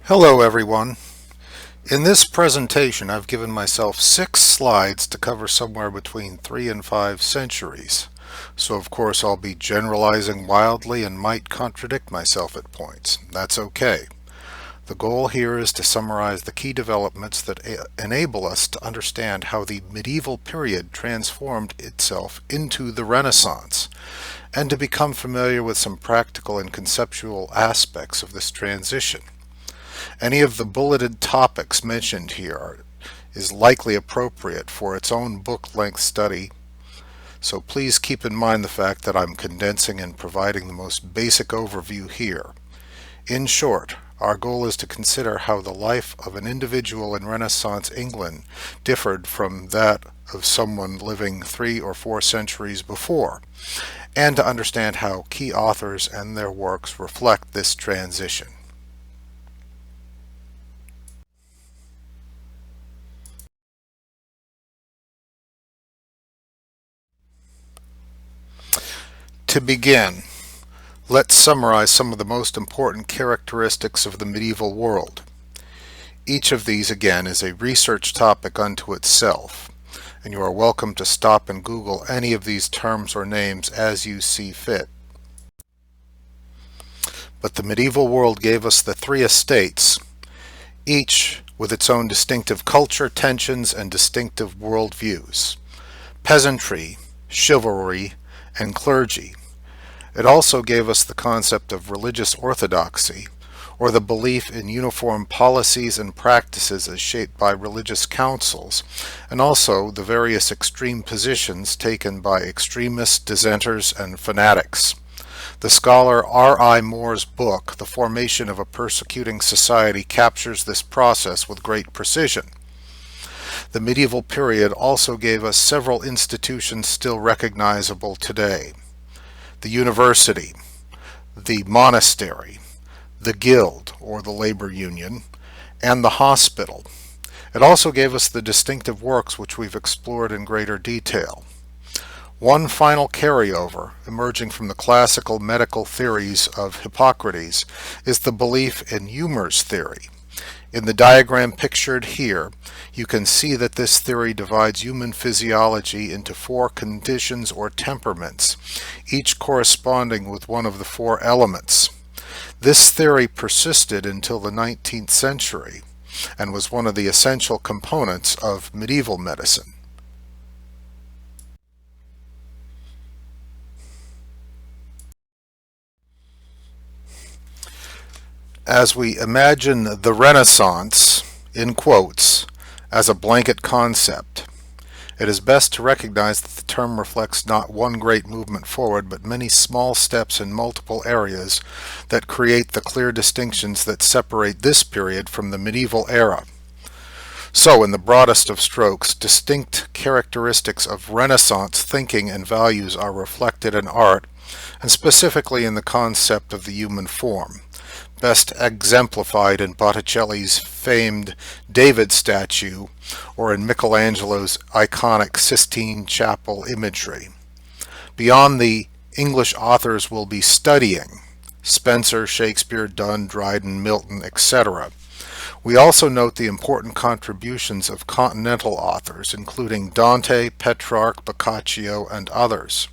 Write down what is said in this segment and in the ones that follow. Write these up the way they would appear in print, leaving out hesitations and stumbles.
Hello everyone. In this presentation I've given myself 6 slides to cover somewhere between 3 and 5 centuries. So of course I'll be generalizing wildly and might contradict myself at points. That's okay. The goal here is to summarize the key developments that enable us to understand how the medieval period transformed itself into the Renaissance, and to become familiar with some practical and conceptual aspects of this transition. Any of the bulleted topics mentioned here is likely appropriate for its own book-length study, so please keep in mind the fact that I'm condensing and providing the most basic overview here. In short, our goal is to consider how the life of an individual in Renaissance England differed from that of someone living 3 or 4 centuries before, and to understand how key authors and their works reflect this transition. To begin, let's summarize some of the most important characteristics of the medieval world. Each of these, again, is a research topic unto itself, and you are welcome to stop and Google any of these terms or names as you see fit. But the medieval world gave us the 3 estates, each with its own distinctive culture, tensions, and distinctive worldviews: peasantry, chivalry, and clergy. It also gave us the concept of religious orthodoxy, or the belief in uniform policies and practices as shaped by religious councils, and also the various extreme positions taken by extremists, dissenters, and fanatics. The scholar R.I. Moore's book, The Formation of a Persecuting Society, captures this process with great precision. The medieval period also gave us several institutions still recognizable today: the university, the monastery, the guild or the labor union, and the hospital. It also gave us the distinctive works which we've explored in greater detail. One final carryover emerging from the classical medical theories of Hippocrates is the belief in humor's theory. In the diagram pictured here, you can see that this theory divides human physiology into 4 conditions or temperaments, each corresponding with one of the 4 elements. This theory persisted until the 19th century and was one of the essential components of medieval medicine. As we imagine the Renaissance, in quotes, as a blanket concept, it is best to recognize that the term reflects not one great movement forward, but many small steps in multiple areas that create the clear distinctions that separate this period from the medieval era. So, in the broadest of strokes, distinct characteristics of Renaissance thinking and values are reflected in art, and specifically in the concept of the human form, best exemplified in Botticelli's famed David statue or in Michelangelo's iconic Sistine Chapel imagery. Beyond the English authors will be studying: Spenser, Shakespeare, Donne, Dryden, Milton, etc. We also note the important contributions of continental authors, including Dante, Petrarch, Boccaccio, and others.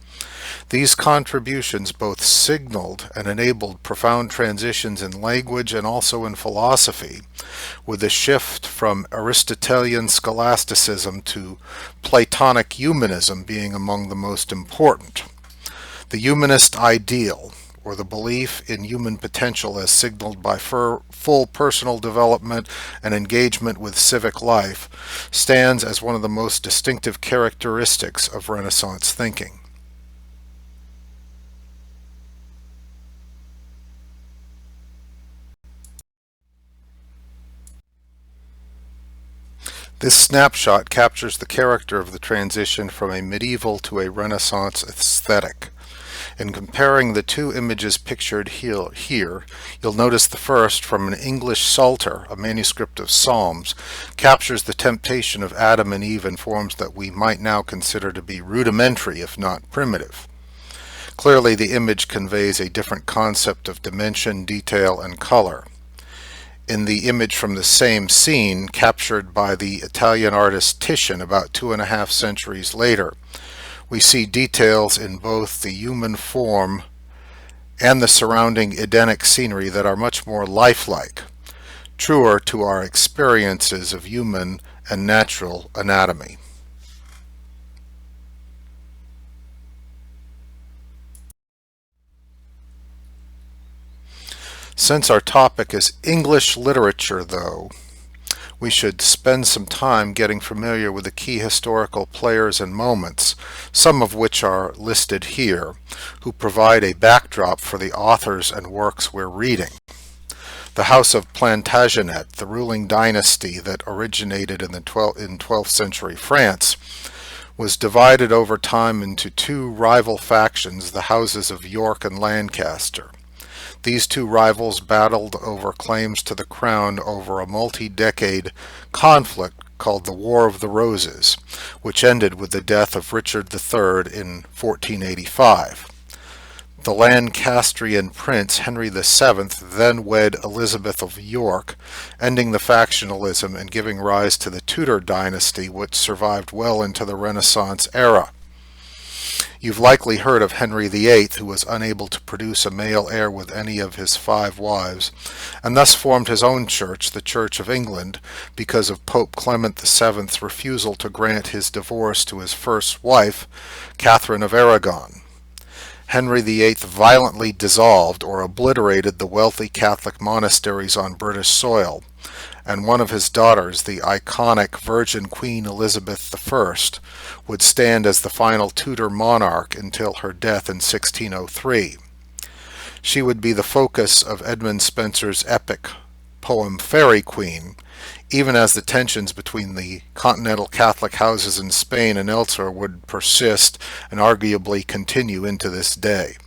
These contributions both signaled and enabled profound transitions in language and also in philosophy, with the shift from Aristotelian scholasticism to Platonic humanism being among the most important. The humanist ideal, or the belief in human potential as signaled by full personal development and engagement with civic life, stands as one of the most distinctive characteristics of Renaissance thinking. This snapshot captures the character of the transition from a medieval to a Renaissance aesthetic. In comparing the 2 images pictured here, you'll notice the first, from an English Psalter, a manuscript of Psalms, captures the temptation of Adam and Eve in forms that we might now consider to be rudimentary, if not primitive. Clearly, the image conveys a different concept of dimension, detail, and color. In the image from the same scene, captured by the Italian artist Titian about 2.5 centuries later, we see details in both the human form and the surrounding Edenic scenery that are much more lifelike, truer to our experiences of human and natural anatomy. Since our topic is English literature, though, we should spend some time getting familiar with the key historical players and moments, some of which are listed here, who provide a backdrop for the authors and works we're reading. The House of Plantagenet, the ruling dynasty that originated in 12th century France, was divided over time into two rival factions, the houses of York and Lancaster. These two rivals battled over claims to the crown over a multi-decade conflict called the War of the Roses, which ended with the death of Richard III in 1485. The Lancastrian prince Henry VII then wed Elizabeth of York, ending the factionalism and giving rise to the Tudor dynasty, which survived well into the Renaissance era. You've likely heard of Henry VIII, who was unable to produce a male heir with any of his 5 wives, and thus formed his own church, the Church of England, because of Pope Clement VII's refusal to grant his divorce to his first wife, Catherine of Aragon. Henry VIII violently dissolved or obliterated the wealthy Catholic monasteries on British soil, and one of his daughters, the iconic Virgin Queen Elizabeth I, would stand as the final Tudor monarch until her death in 1603. She would be the focus of Edmund Spenser's epic poem Faerie Queen, even as the tensions between the continental Catholic houses in Spain and elsewhere would persist and arguably continue into this day.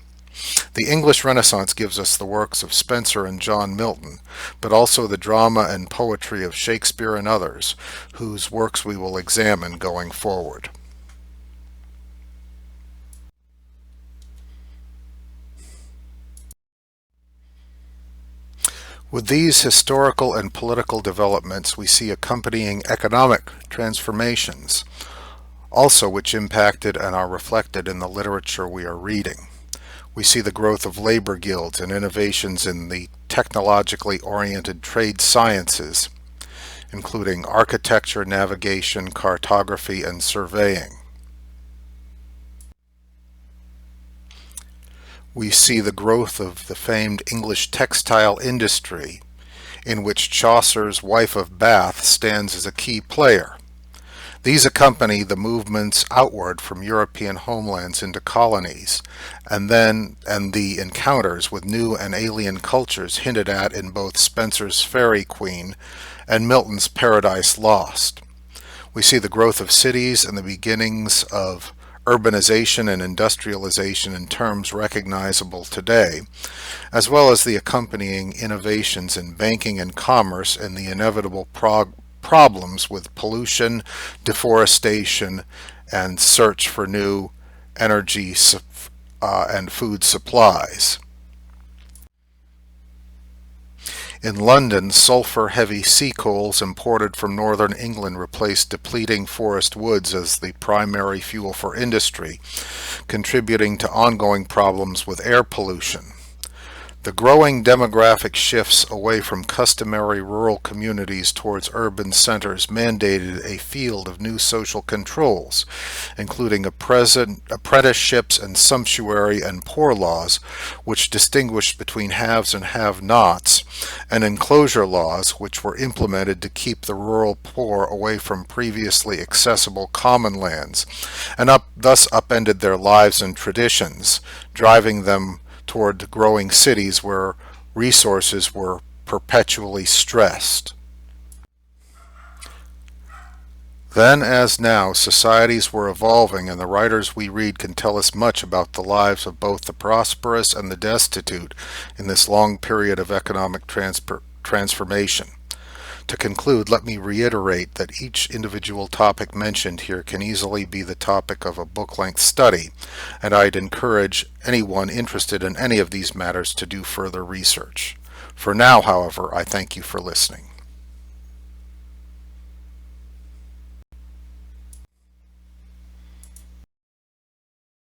The English Renaissance gives us the works of Spenser and John Milton, but also the drama and poetry of Shakespeare and others, whose works we will examine going forward. With these historical and political developments, we see accompanying economic transformations, also which impacted and are reflected in the literature we are reading. We see the growth of labor guilds and innovations in the technologically oriented trade sciences, including architecture, navigation, cartography, and surveying. We see the growth of the famed English textile industry, in which Chaucer's Wife of Bath stands as a key player. These accompany the movements outward from European homelands into colonies, and the encounters with new and alien cultures hinted at in both Spenser's Faerie Queen and Milton's Paradise Lost. We see the growth of cities and the beginnings of urbanization and industrialization in terms recognizable today, as well as the accompanying innovations in banking and commerce and the inevitable problems with pollution, deforestation, and search for new energy and food supplies. In London, sulfur-heavy sea coals imported from northern England replaced depleting forest woods as the primary fuel for industry, contributing to ongoing problems with air pollution. The growing demographic shifts away from customary rural communities towards urban centers mandated a field of new social controls, including apprenticeships and sumptuary and poor laws, which distinguished between haves and have-nots, and enclosure laws, which were implemented to keep the rural poor away from previously accessible common lands, and thus upended their lives and traditions, driving them toward growing cities where resources were perpetually stressed. Then, as now, societies were evolving, and the writers we read can tell us much about the lives of both the prosperous and the destitute in this long period of economic transformation. To conclude, let me reiterate that each individual topic mentioned here can easily be the topic of a book-length study, and I'd encourage anyone interested in any of these matters to do further research. For now, however, I thank you for listening.